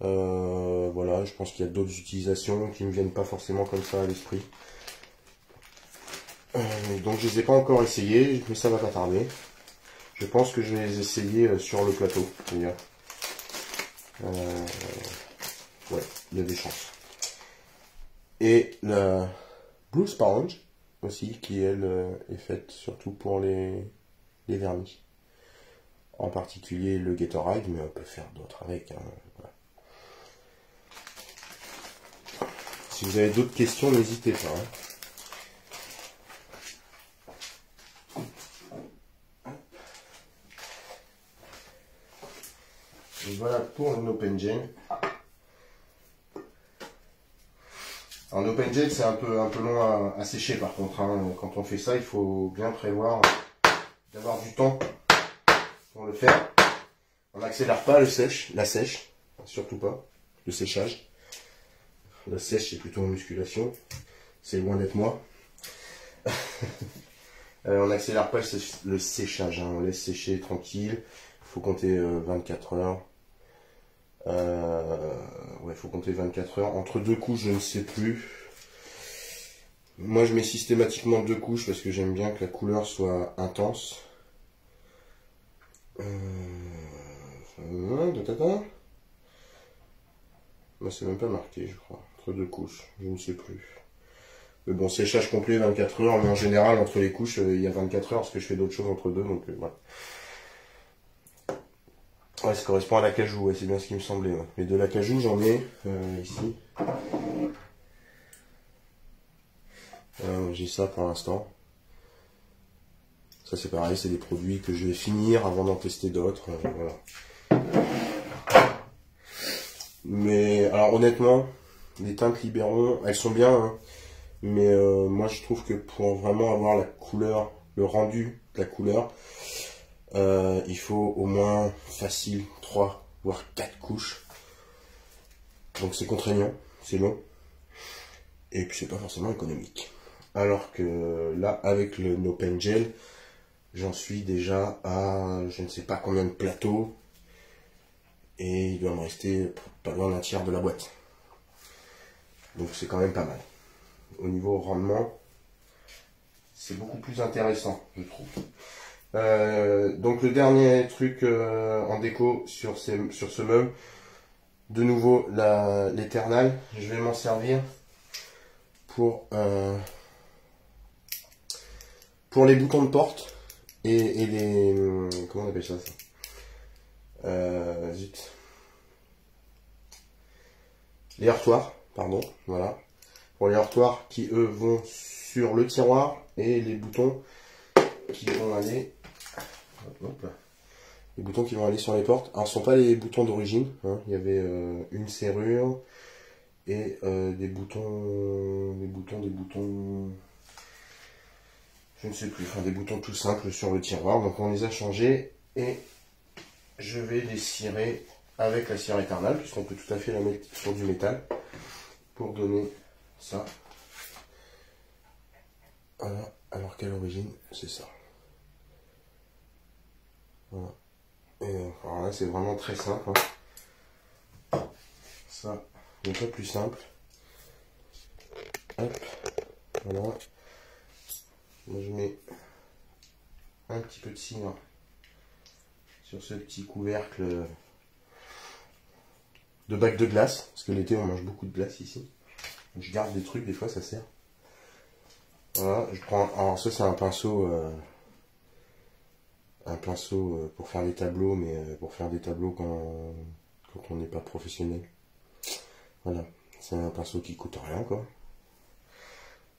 Voilà, je pense qu'il y a d'autres utilisations qui ne me viennent pas forcément comme ça à l'esprit. Donc je les ai pas encore essayés, mais ça va pas tarder. Je pense que je vais les essayer sur le plateau, d'ailleurs. Ouais, il y a des chances. Et la Blue Sponge aussi, qui elle est faite surtout pour les vernis. En particulier le Gatorade, mais on peut faire d'autres avec. Hein, voilà. Si vous avez d'autres questions, n'hésitez pas. Hein. Et voilà pour le no paint gel. Un no paint gel, c'est un peu long à sécher par contre. Hein. Quand on fait ça, il faut bien prévoir d'avoir du temps pour le faire. On n'accélère pas la sèche, surtout pas, le séchage. La sèche, c'est plutôt une musculation. C'est loin d'être moi. On n'accélère pas le séchage. Hein. On laisse sécher tranquille. Il faut compter 24 heures. Ouais, il faut compter 24 heures. Entre deux couches, je ne sais plus. Moi, je mets systématiquement 2 couches parce que j'aime bien que la couleur soit intense. C'est même pas marqué, je crois. Entre 2 couches, je ne sais plus. Mais bon, séchage complet 24 heures, mais en général, entre les couches, il y a 24 heures parce que je fais d'autres choses entre deux, donc voilà. Ouais, ça correspond à l'acajou, ouais, c'est bien ce qui me semblait. Ouais. Mais de l'acajou, j'en ai ici. J'ai ça pour l'instant. Ça, c'est pareil, c'est des produits que je vais finir avant d'en tester d'autres. Voilà. Mais, alors honnêtement, les teintes Libéron, elles sont bien, hein, mais moi je trouve que pour vraiment avoir la couleur, le rendu la couleur, il faut au moins facile 3 voire 4 couches. Donc c'est contraignant, c'est long. Et puis c'est pas forcément économique. Alors que là, avec le No Paint Gel, j'en suis déjà à je ne sais pas combien de plateaux. Et il doit me rester pas loin d'un tiers de la boîte. Donc c'est quand même pas mal. Au niveau rendement, c'est beaucoup plus intéressant, je trouve. Donc le dernier truc en déco sur ce meuble, de nouveau l'Eternal. Je vais m'en servir pour les boutons de porte et les... Comment on appelle ça, zut. Les heurtoirs, pardon, voilà. Pour les heurtoirs qui eux vont sur le tiroir et les boutons qui vont aller... Hop là. Les boutons qui vont aller sur les portes. Alors ce ne sont pas les boutons d'origine, hein. Il y avait une serrure et des boutons, je ne sais plus, enfin des boutons tout simples sur le tiroir. Donc on les a changés et je vais les cirer avec la cire Eternal, puisqu'on peut tout à fait la mettre sur du métal pour donner ça. Voilà, alors qu'à l'origine c'est ça. Voilà. Et alors là c'est vraiment très simple, hein. Ça n'est pas plus simple. Hop, voilà. Moi je mets un petit peu de cire sur ce petit couvercle de bac de glace, parce que l'été on mange beaucoup de glace ici. Je garde des trucs, des fois ça sert. Voilà, je prends, alors ça c'est un pinceau pour faire des tableaux, mais pour faire des tableaux quand on n'est pas professionnel. Voilà, c'est un pinceau qui coûte rien, quoi.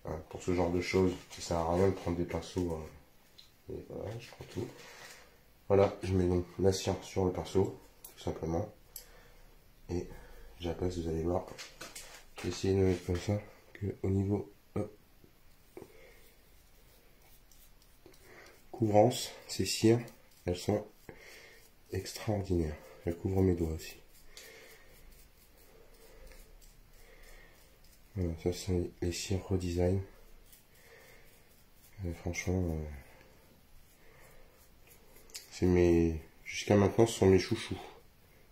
Voilà, pour ce genre de choses, ça sert à rien de prendre des pinceaux. Et voilà, je prends tout. Voilà, je mets donc la cire sur le pinceau, tout simplement. Et j'apaise, vous allez voir. Je vais essayer de le mettre comme ça, que au niveau couvrance, ces cires, elles sont extraordinaires. Elles couvrent mes doigts aussi. Voilà, ça c'est les cires Redesign. Franchement, jusqu'à maintenant ce sont mes chouchous.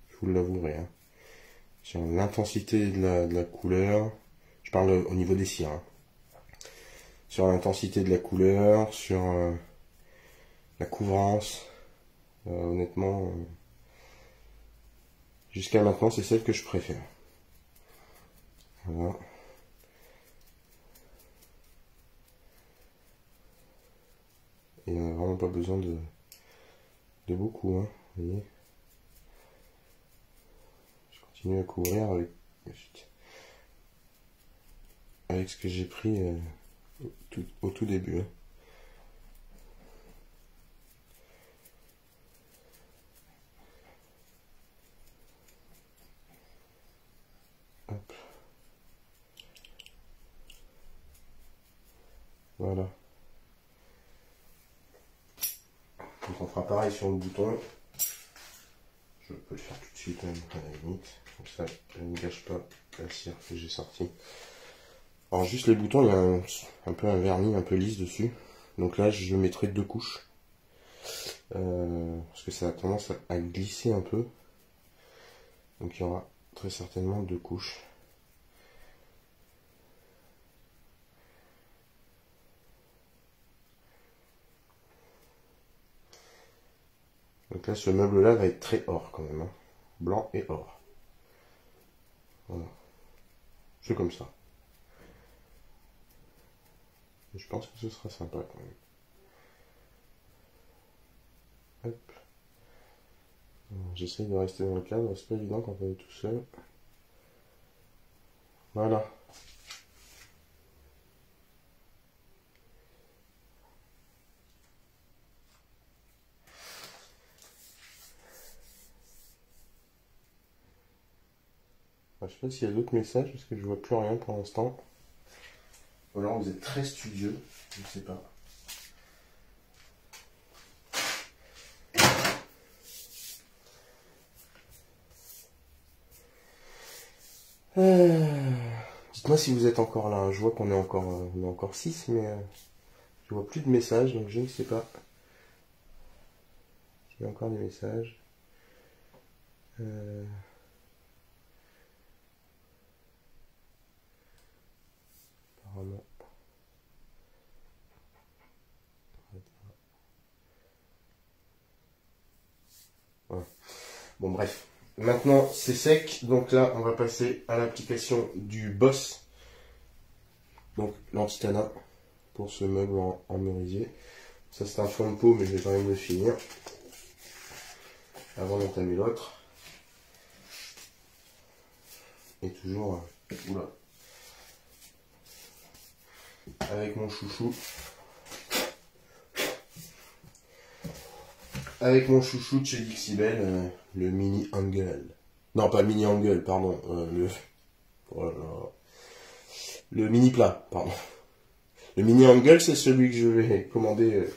Je vous l'avouerai, hein. Sur l'intensité de la couleur, je parle au niveau des cires, hein. Sur l'intensité de la couleur, sur la couvrance, honnêtement, jusqu'à maintenant c'est celle que je préfère. Voilà. Il n'y a vraiment pas besoin de beaucoup, hein, vous voyez. Je continue à couvrir avec ce que j'ai pris au tout début, hein. Hop. Voilà. Donc on fera pareil sur le bouton. Je peux le faire tout de suite, même à la limite. Comme ça, je ne gâche pas la cire que j'ai sortie. Alors juste les boutons, il y a un peu un vernis un peu lisse dessus. Donc là, je mettrai 2 couches. Parce que ça a tendance à glisser un peu. Donc il y aura très certainement 2 couches. Donc là, ce meuble-là va être très or quand même, hein. Blanc et or. Voilà. C'est comme ça. Je pense que ce sera sympa quand même. Hop. J'essaye de rester dans le cadre, c'est pas évident quand on est tout seul. Voilà. Je sais pas s'il y a d'autres messages parce que je vois plus rien pour l'instant. Ou alors vous êtes très studieux, je ne sais pas. Dites-moi si vous êtes encore là, hein. Je vois qu'on est encore 6, mais je vois plus de messages, donc je ne sais pas s'il y a encore des messages. Apparemment. Voilà. Bon, bref. Maintenant, c'est sec. Donc là, on va passer à l'application du Boss. Donc, l'Antitana pour ce meuble en merisier. Ça, c'est un fond de peau, mais je vais quand même le finir avant d'entamer l'autre. Et toujours, oula, avec mon chouchou. Avec mon chouchou de chez Dixibel, le mini angle. Non, pas le mini angle, pardon. Oh là là. Le mini plat, pardon. Le mini angle, c'est celui que je vais commander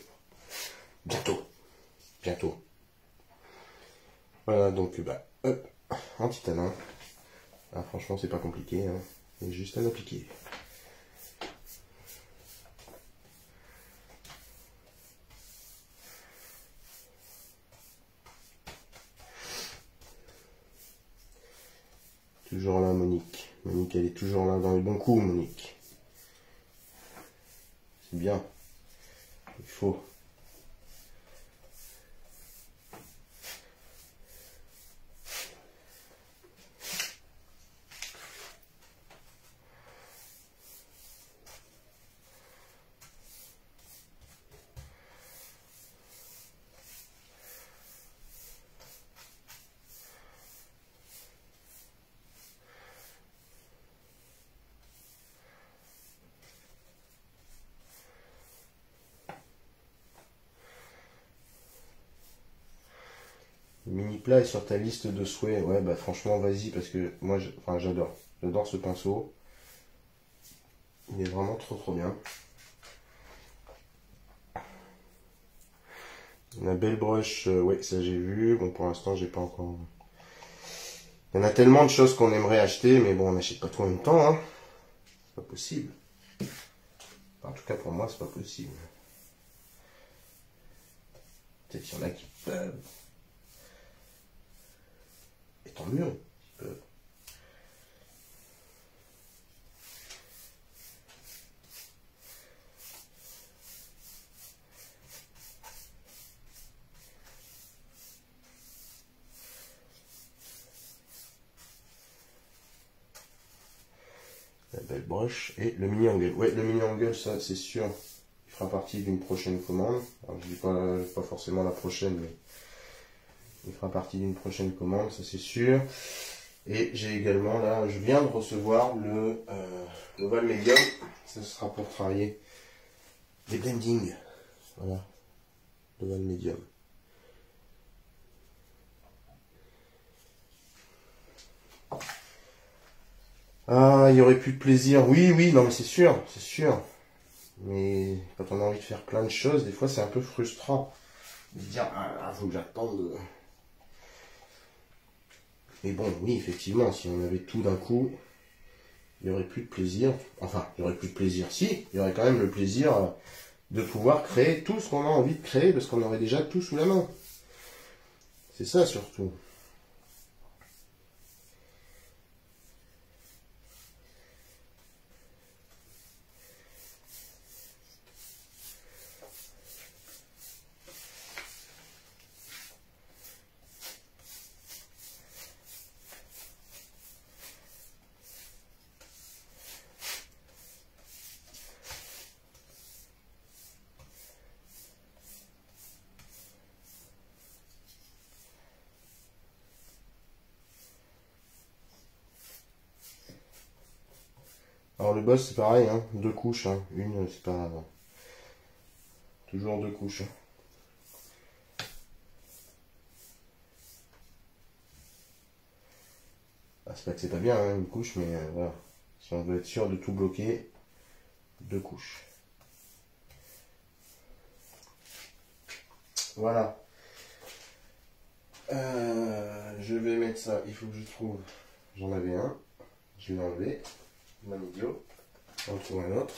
bientôt. Bientôt. Voilà, donc, bah, hop, en titane. Ah, franchement, c'est pas compliqué, hein. Il y a juste à l'appliquer. Toujours là, Monique. Monique, elle est toujours là dans les bons coups, Monique. C'est bien. Il faut. Le mini plat est sur ta liste de souhaits. Ouais, bah franchement, vas-y, parce que moi, j'adore. J'adore ce pinceau. Il est vraiment trop trop bien. La belle broche, ouais, ça j'ai vu. Bon, pour l'instant, j'ai pas encore. Il y en a tellement de choses qu'on aimerait acheter, mais bon, on n'achète pas tout en même temps, hein. C'est pas possible. En tout cas, pour moi, c'est pas possible. Peut-être qu'il y en a qui peuvent. Et tant mieux, ils peuvent. La belle broche et le mini angle. Ouais, le mini angle, ça c'est sûr, il fera partie d'une prochaine commande. Alors, je dis pas forcément la prochaine, mais il fera partie d'une prochaine commande, ça c'est sûr. Et j'ai également là, je viens de recevoir le Oval Medium. Ça sera pour travailler des blendings. Voilà, l'Oval Medium. Ah, il y aurait plus de plaisir. Oui, oui, non mais c'est sûr, c'est sûr. Mais quand on a envie de faire plein de choses, des fois c'est un peu frustrant. De se dire, ah, faut que j'attende. Mais bon, oui, effectivement, si on avait tout d'un coup, il n'y aurait plus de plaisir. Enfin, il n'y aurait plus de plaisir. Si, il y aurait quand même le plaisir de pouvoir créer tout ce qu'on a envie de créer, parce qu'on aurait déjà tout sous la main. C'est ça surtout. Alors le boss c'est pareil, hein, 2 couches, hein. Une c'est pas... Toujours 2 couches. Ah, c'est pas que c'est pas bien, hein, une couche, mais voilà. Si on veut être sûr de tout bloquer, 2 couches. Voilà. Je vais mettre ça, il faut que je trouve. J'en avais un. Je vais l'enlever. Mon idiot. On trouve un autre.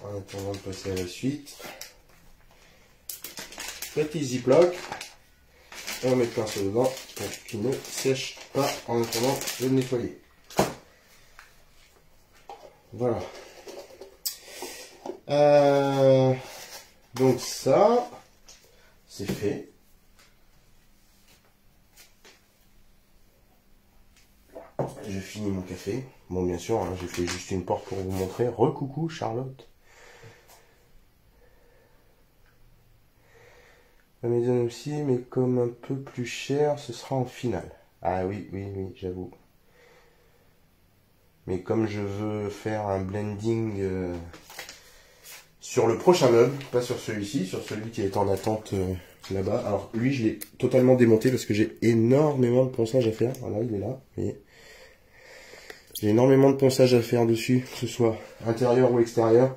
En attendant de passer à la suite. Petit ziploc. Et on met le pinceau dedans pour qu'il ne sèche pas en attendant de le nettoyer. Voilà. Donc ça, c'est fait. Je finis mon café. Bon, bien sûr, hein, j'ai fait juste une porte pour vous montrer. Recoucou Charlotte. La maison aussi, mais comme un peu plus cher, ce sera en finale. Ah oui, j'avoue. Mais comme je veux faire un blending sur le prochain meuble, pas sur celui-ci, sur celui qui est en attente là-bas. Alors lui, je l'ai totalement démonté parce que j'ai énormément de ponçage à faire. Voilà, il est là, vous voyez. J'ai énormément de ponçage à faire dessus, que ce soit intérieur ou extérieur.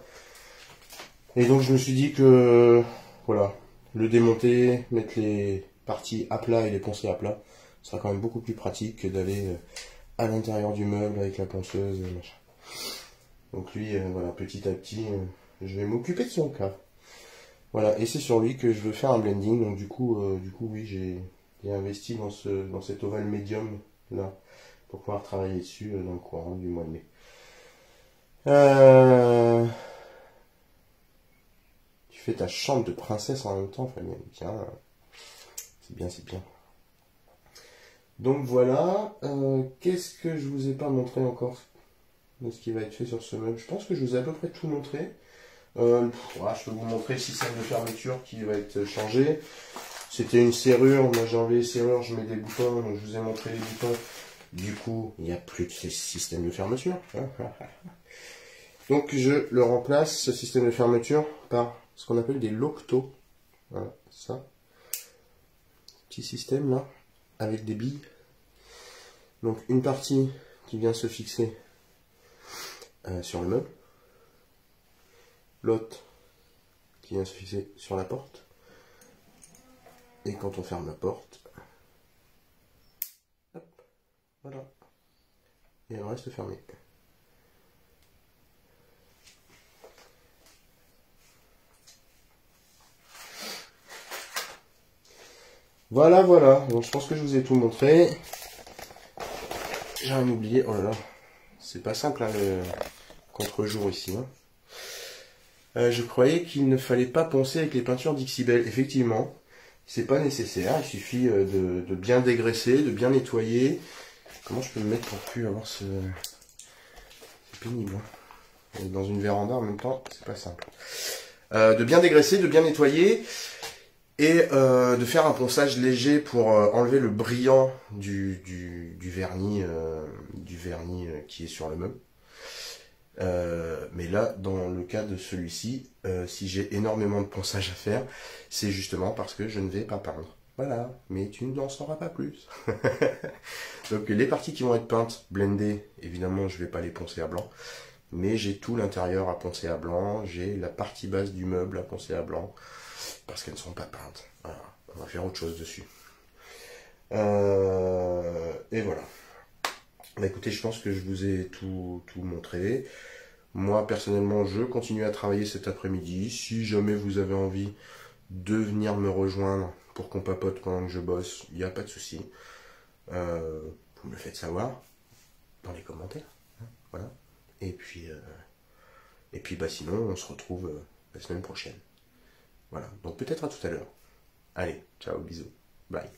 Et donc je me suis dit que, voilà, le démonter, mettre les parties à plat et les poncer à plat, ce sera quand même beaucoup plus pratique que d'aller à l'intérieur du meuble avec la ponceuse et machin. Donc lui, voilà, petit à petit, je vais m'occuper de son cas. Voilà, et c'est sur lui que je veux faire un blending. Donc du coup oui, j'ai investi dans cet ovale médium là pour pouvoir travailler dessus dans le courant du mois de mai. Tu fais ta chambre de princesse en même temps, Fabien. Tiens, c'est bien, c'est bien. Donc voilà, qu'est-ce que je vous ai pas montré encore de ce qui va être fait sur ce meuble? Je pense que je vous ai à peu près tout montré. Voilà, je peux vous montrer le système de fermeture qui va être changé. C'était une serrure, moi j'ai enlevé les serrures, je mets des boutons, donc je vous ai montré les boutons. Du coup, il n'y a plus de ce système de fermeture. Donc je le remplace, ce système de fermeture, par ce qu'on appelle des loctos. Voilà, ça. Petit système là, avec des billes. Donc une partie qui vient se fixer sur le meuble. L'autre qui vient se fixer sur la porte. Et quand on ferme la porte, hop, voilà. Et elle reste fermée. Voilà, voilà. Donc je pense que je vous ai tout montré. J'ai rien oublié. Oh là là. C'est pas simple, hein, le contre-jour ici. Hein. Je croyais qu'il ne fallait pas poncer avec les peintures d'Ixibel. Effectivement, c'est pas nécessaire. Il suffit de bien dégraisser, de bien nettoyer. Comment je peux me mettre pour plus avoir ce... C'est pénible. Hein. Dans une véranda en même temps, c'est pas simple. De bien dégraisser, de bien nettoyer. Et de faire un ponçage léger pour enlever le brillant du vernis qui est sur le meuble. Mais là, dans le cas de celui-ci, si j'ai énormément de ponçage à faire, c'est justement parce que je ne vais pas peindre. Voilà, mais tu n'en sauras pas plus. Donc les parties qui vont être peintes, blendées, évidemment je ne vais pas les poncer à blanc. Mais j'ai tout l'intérieur à poncer à blanc, j'ai la partie basse du meuble à poncer à blanc, parce qu'elles ne sont pas peintes. Voilà, on va faire autre chose dessus. Et voilà. Bah écoutez, je pense que je vous ai tout montré. Moi, personnellement, je continue à travailler cet après-midi. Si jamais vous avez envie de venir me rejoindre pour qu'on papote pendant que je bosse, il n'y a pas de souci. Vous me le faites savoir dans les commentaires. Hein, voilà. Et puis bah sinon, on se retrouve la semaine prochaine. Voilà. Donc peut-être à tout à l'heure. Allez, ciao, bisous. Bye.